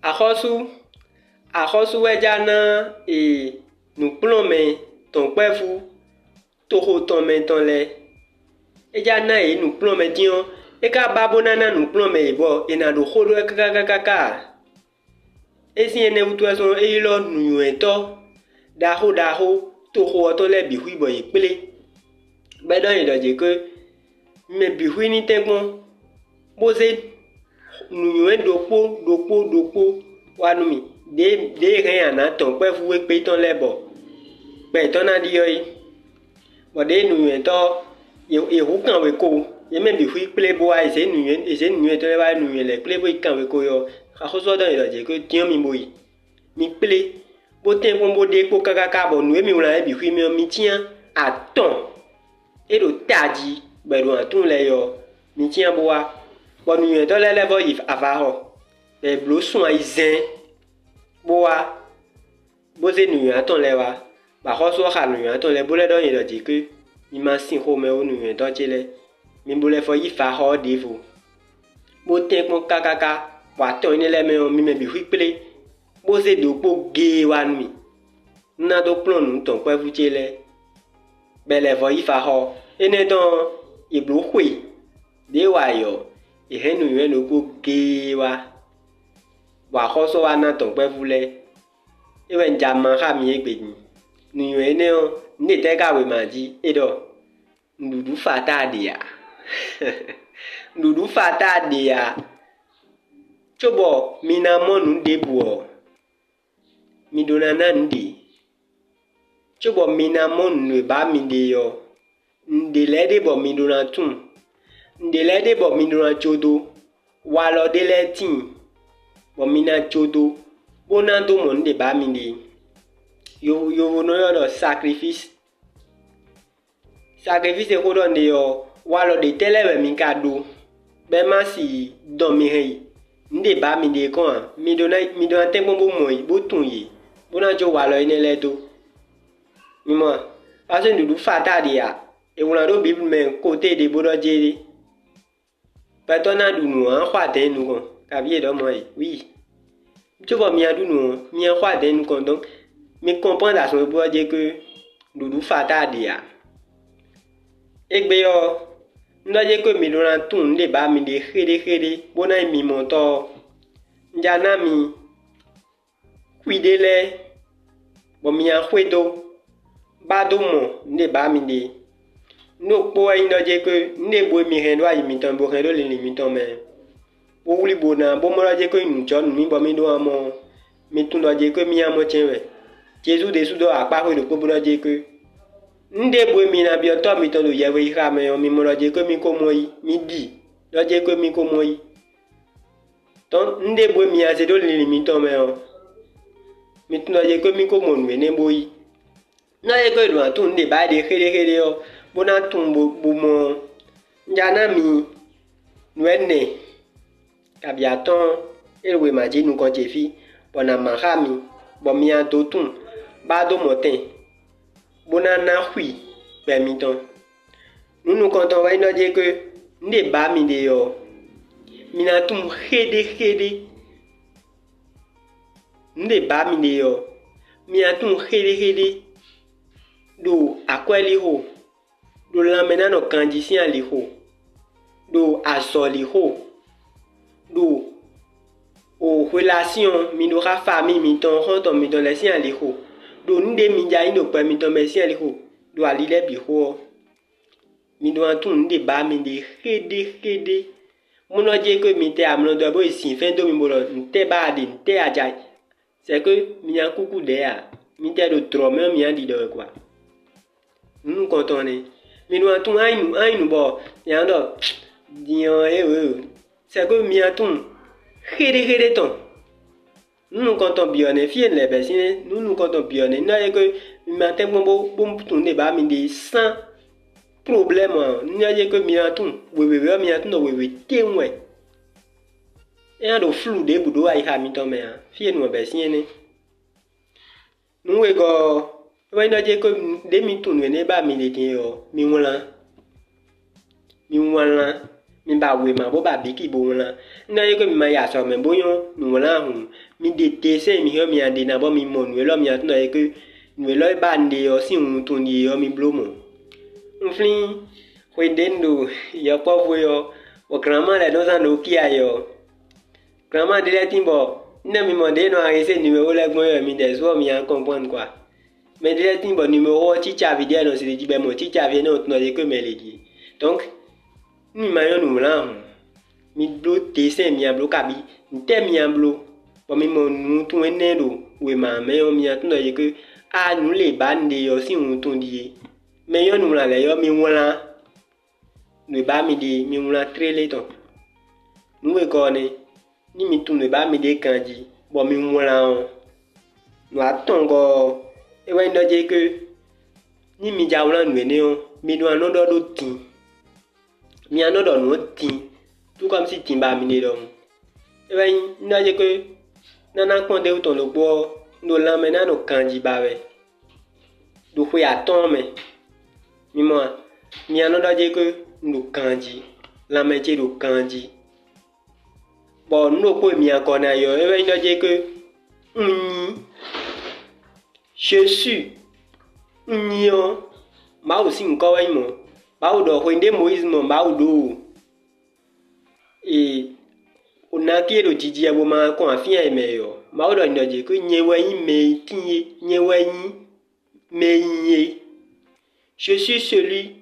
Axɔsu wɛdzana nukplɔmɛ tɔnkpɛfu toho tɔmɛ tɔlɛ edzana nukplɔmɛ diɔ eka babo nana nukplɔmɛ bɔ ena do xɔ do kakakaka esi ene wutu ɛsɔ eyilɔ nuyɔɛtɔ daho toho ɔtɔ lɛ bihui bɔ yekple bɛdɔ yi dɔ dze ke mɛ bihui ni tɛgbɔn bose nuyɔɛ dokpo wanumi de hɛn ana tɔnkpɛfu ekpe tɔ lɛ bɔ kpɛtɔ na di yɔ yi bɔ de nuyɔɛtɔ yehu kan we ko yeme bihui kple boa ese nuyɔɛtɔ lɛ ba nuyɔɛ lɛ kple bo kan we ko yɔ axɔsɔ dɔ yi dɔ dze ke tiɔ mi bo yi mi kple bo tɛgbɔn bo de kpo kakaka bɔ nu emi wla yɛ bihui mi mi tia atɔn eɖo tadzi gbɛdo atun lɛ yɔ mi tia boa bɔ nuyɔɛtɔ lɛ lɛ bɔ yi ava xɔ blo sɔn ayi zɛ boa bose nuyɔɛtɔ lɛ wa baxɔsɔ xa nuyɔɛtɔ lɛ bo lɛ dɔ yi dɔ dzi ke mi ma si xɔmɛ wo nuyɔɛtɔ tse lɛ mi bo lɛ fɔ yi fa xɔ de vo bo tɛgbɔn kakaka bɔ atɔn yi ne lɛ mɛ mi mɛ bihui kple bose dokpo ge wa numi nuna do kplɔ nu tɔnkpɛfu tse lɛ bɛ lɛ fɔ yi fa xɔ ene tɔ eblo xoe de wa yɔ ehe nuyɔɛ lokpo ge wa bɔ axɔsɔ wa na tɔnkpɛfu lɛ ewɛ dzama xa mi egbe nyi nuyɔɛ ne ne tɛ ka we ma dzi eɖɔ nuɖuɖu fa ta ɖea nuɖuɖu fa ta ɖea tso bɔ mina mɔnu de boɔ mi do nana nu de tso bɔ mina mɔnu ne ba mi de yɔ nde lɛ de bɔ mi do na tun nde lɛ de bɔ mi do na tsodo walɔ de lɛ ti bɔ mi na tsodo bona do mɔ nu de ba mi de yovo no yɔ dɔ sacrifice ko dɔ de yɔ walɔ de tɛ lɛ bɛ mi ka do bɛ ma si dɔn mi hɛ yi nu de ba mi de kɔn mi do na tɛgbɔn bo mɔ yi bo tun yi bona tso walɔ yi ne lɛ do mi mɔ parce que nuɖuɖu fa ta de ya ewlã ɖo bible mɛ kote de bo dɔ dze de pɛtɔ na ɖu nu xɔ ade nu kɔn kabi yɛ dɔ mɔ yi oui tso bɔ mia ɖu nu mia xɔ ade nu kɔn donc mi comprendre asɔn bo dze ke ɖuɖu fa ta de ya egbe yɔ ndɔdze ke mi do na tun nu de ba mi de xeɖe bona yi mi mɔtɔ ndzana mi kui de lɛ bɔ mia xoe do ba do mɔ nu de ba mi de no kpo eyi ndɔdze ke nu de bo mi hɛn do ayi mi tɔn bo hɛn do lili mi tɔn mɛ bo wuli bo na bo mɔ dɔdze ke nu tsɔ nu mi bɔ mi do amɔ mi tun dɔdze ke mi amɔ tsɛ wɛ jesu de su do akpa xoe do kpo bo dɔdze ke nu de bo mi na biɔtɔ mi tɔn do yɛwɛ yi xa mɛ yɔ mi mɔ dɔdze ke mi ko mɔ yi mi di dɔdze ke mi ko mɔ yi tɔn nu de bo mi ase do lili mi tɔn mɛ yɔ mi tun dɔdze ke mi ko mɔ nu ne bo yi ndɔdze ke do atun nu de ba de xeɖe yɔ bona tun bo mɔ ndzana mi nu ene kabi atɔn ewe ma dzi nu kɔn tse fi bɔna ma xa mi bɔ mia do tun ba do mɔ tɛ bona na hui kpɛ mi tɔn nunu kɔntɔn wa yi ndɔdze ke nu de ba mi de yɔ mina tun xeɖe nu de ba mi de yɔ mina tun xeɖe do akɔli ho do lãmɛ nanɔ kandzi sia li ho do azɔli ho do o relation mi do xa famille mi tɔn xɔtɔn mi tɔn lɛ sia li ho do nu de mi dza yi do kpɛ mi tɔn mɛ sia li ho do ali lɛ bi ho mi do atun nu de ba mi de xeɖe munɔdze ke mi tɛ amlɔ do bo esi fɛn do mi bo lɔ ntɛ ba de ntɛ adza c'est que mia kuku de ya mi tɛ do trɔ mɛ mia di dɔ quoi nunu kɔntɔn ne mi do atun ayi nu bɔ yan dɔ diɲɔ c'est que mia tun xeɖe tɔn nunu kɔntɔn biɔ ne fie lɛ bɛ si ne nunu kɔntɔn biɔ ne ndɔ ye ke mi ma tɛ gbɔn bo tun de ba mi de sans problème ndɔ ye ke mia tun wewe mia tun dɔ wewe ten wɛ eya do flu de bu do ayi xa mi tɔn mɛ fie nu bɛ si ne nuwe gɔ ewɛ ndɔ ye ke de mi tun ne ba mi de ten yɔ mi wlã mi ba we ma bo ba biki bo la na ye ko mi ma ya so me bo yo nu la hu mi de te se mi ho mi ande na bo mi mo nu lo mi atu na ye ko nu lo ba nde yo si un tu ni yo mi blo mo nfli we dendo yo po vo yo o grandma le no za no ki ayo grandma de le timbo ne mi mo de no a ese numéro le gbon yo mi de so mi an comprendre quoi mais de le timbo numéro chicha vidéo no se di be mo chicha vie no no ye ko me le di donc ni ma yo nu la mi blo te se mi an blo kabi nte mi an blo bo mi mo nu tu ene do we ma me yo mi an no ye ko a nu le ba nde yo si un tu di me yo nu la le yo mi wala nu ba mi di mi wala trele ton nu we ko ni mi tu nu ba mi de kanji bo mi wala on nu atongo e wa ndo je ke ni mi ja wala nu ene o mi do an do tin mi an do no tin tout comme si tin ba mi ne do e wa ndo je ke nana konde o ton lo bo no la me na no kanji ba we do fu ya ton me mi mo mi an do je ke no kanji la me je do kanji bon no ko mi an ko na yo e wa ndo je ke je suis nyo ma o si nko wa mo ba o do hwende Moïse mo ba o do e ona ki ro jiji abo ma ko afin e me yo ma o do ndo je ko nye wa yin me tinye nye wa yin me yin je suis celui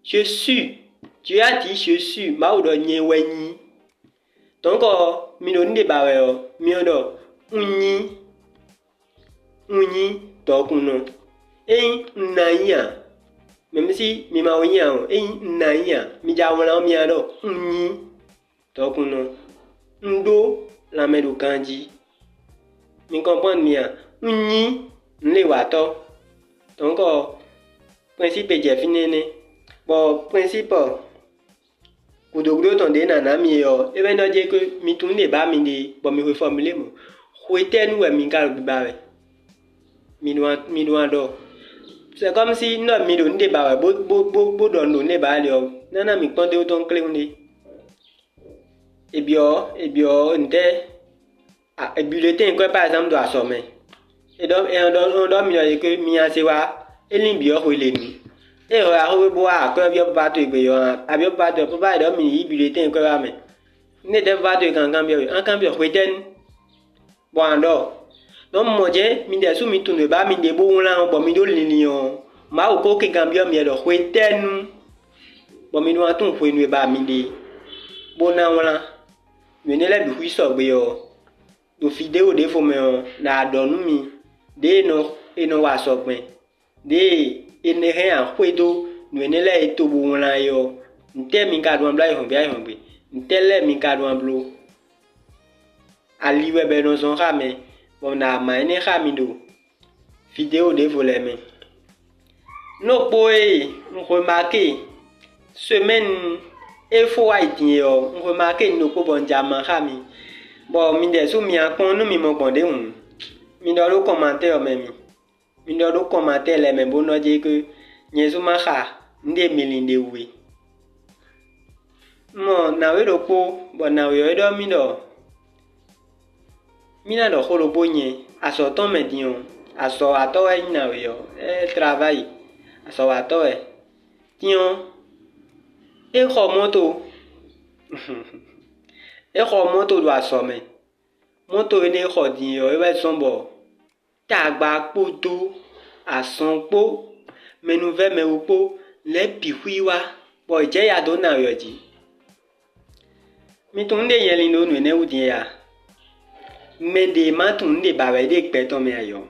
je suis tu as dit je suis ma o do nye wa yin donc mi no nde ba we yo mi o do unyi to kuno nanya même si mi ma onya o nanya mi ja wala mi ado unyi to kuno ndo la me do kanji mi comprendre mi a unyi nle wa to donc principe je finene bon principe kudogdo ton de na mi yo e ben do je ko mi tun le ba mi de bon mi reformuler mo khwete nu we mi ka bi ba we mi doit do c'est comme si no mi do nde ba we bo do no ne ba le o nana mi pon de ton clé on et bio nte a bulletin quoi par exemple do asome et donc on do mi yo que mi a se wa elin bio ko le ni e o a ho bo a ko bio ba to igbe yo a bio ba to ba do mi bulletin ko ba me ne de ba to kan bio an kan bio kweten bo ando non mo je mi de su mi tunu ba mi de bo la bo mi do lini o ma o ko ke gambio mi do kweten bo mi no atun fo enu ba mi de bo na wala mi ne le bi hu so gbe yo do video de fo me o na do nu mi de no e no wa so gbe de ene he an kwedo nu ne le to bo la yo nte mi ka do ambla ihon bi ihon gbe nte le mi ka do amblo aliwe be no son rame bon na ma ne ramido vidéo de voleme no boy on remarqué semaine e fo aidin yo on remarqué no ko bon jama rami bon mi de so mi akon no mi mo bonde un mi do lo commentaire même mi do lo commentaire le même bon no je que nyesu ma kha nde milinde wi mo na we do ko bon na we do mi do mina do kholo bonye aso ton medion aso ato e na we yo travail aso ato e tion e kho moto e kho moto do aso me moto e ne kho din yo e we sombo tagba poto asonpo menuve me upo le pihuiwa bo je ya do na yo ji mi tun de yelin do nu ne udin ya mais des matons de bavé péton me ayo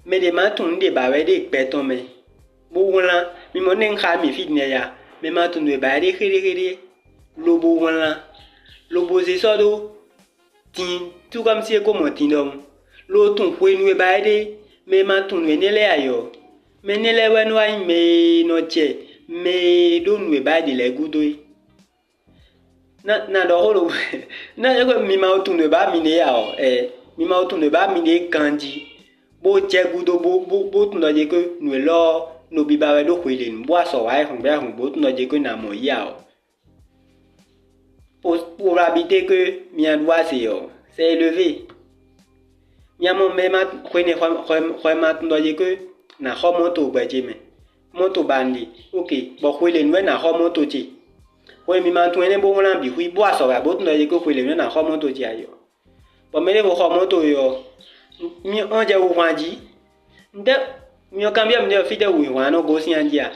mais des matons de bavé péton me bo wala mi mo nen kha mi fit ne ya mais matons de bavé khiri lobo wala lobo se so do tin tout comme si ko mo tin dom lo tun fo enu bavé mais matons ne le ayo mais ne le wen wa me no che me do nu bavé le gudoi na do holo na yego mi ma otun de ba mi ne ya o mi ma otun de ba mi ne kanji bo che gudo bo tun do je ko nu lo no biba do kwele mbo aso wa ehun be ehun bo tun no je ko na mo ya o probabilité que mien doit c'est élevé mien mon même kwene ma tun do je ko na ho moto gba je me moto bandi ok bo kwele nwe na ho moto ti we mi ma tun ene bo ran bi hui bo aso wa bo tun do je ko kwele nwe na ho moto ti ayo bo me le bo ho moto yo mi on je wo wanji nde mi o kan bi am de fi de wo wan no go si anjia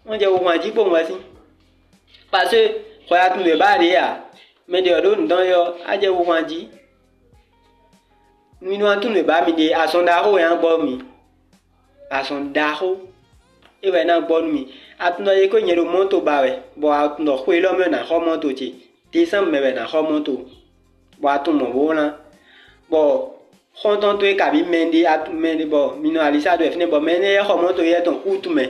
on je wo wanji po mo si parce que khoya tun le ba de ya me de do ndon yo a je wo wanji mi no tun le ba mi de asonda ho yan gbo mi asonda ho e we na gbo mi atun ye ko nyero moto ba we bo atun do khwe lo me na ho moto ti desam me we na ho moto bo atun mo bo na bo konton to e ka bi mendi atu mendi bo mino alisa do fne bo mene e khomoto ye ton utume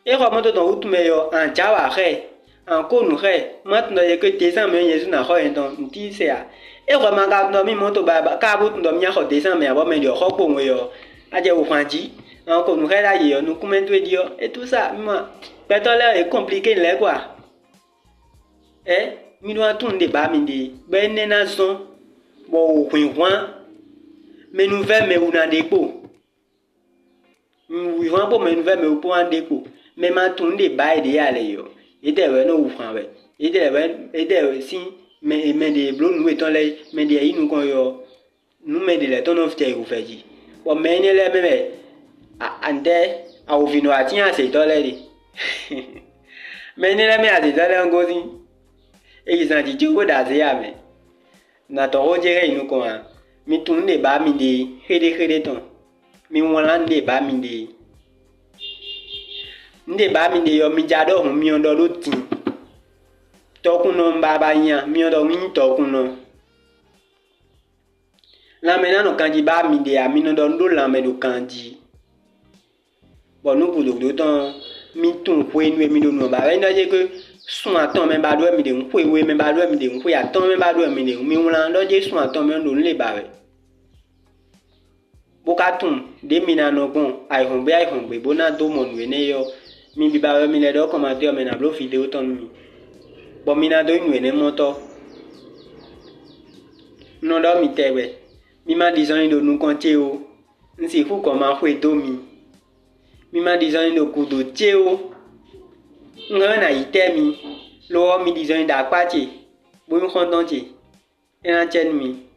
e khomoto ton utume yo an jawa khe an konu khe matno ye ke desam me yesu na kho enton nti se a e ko manga no mi moto ba ka bu ndo mi kho desam me bo mendi kho po yo aje wo kwanji an konu khe la ye no kumento dio et tout ça moi peut-être est compliqué le quoi mi do atun de ba mi de ben na zon bo kwinwan mais nous veut mais on a des pots nous vivons pour mais nous veut mais pour en déco mais maintenant des bails de aller yo et des ouais nous franc ouais et des si mais des blos nous étant là mais des nous quand yo nous mais des ton of tay ou fait dit bon mais ne les même ande a au vino a tien c'est dans là mais ne les mais à des dans ngozi et ils ont dit tu go d'azia mais na to o jere nous quoi mi tun de ba mi de hede ton mi won de ba mi de nde ba mi de yo mi jado hun mi ondo lo tin to kun no baba yan mi ondo mi to kun no la mena no kanji ba mi de a mi no ndo la me do kanji bon nous pour do ton mi tun ko enu mi do no ba re ndo je ke sun aton me ba do mi de nko ewe me ba do mi de nko ya ton me ba do mi de mi won lo je sun aton me ndo le ba re bokatum de mina no bon ai hon be bona do mon we ne yo mi bi ba mi le do commentaire me na blo vidéo ton mi bo mina do nu ne moto no do mi tewe mi ma disant do nu konte o nsi fu ko ma hwe do mi ma disant do ku do che o ngana ite mi lo mi disant da pa che bo mi khon don che ena chen mi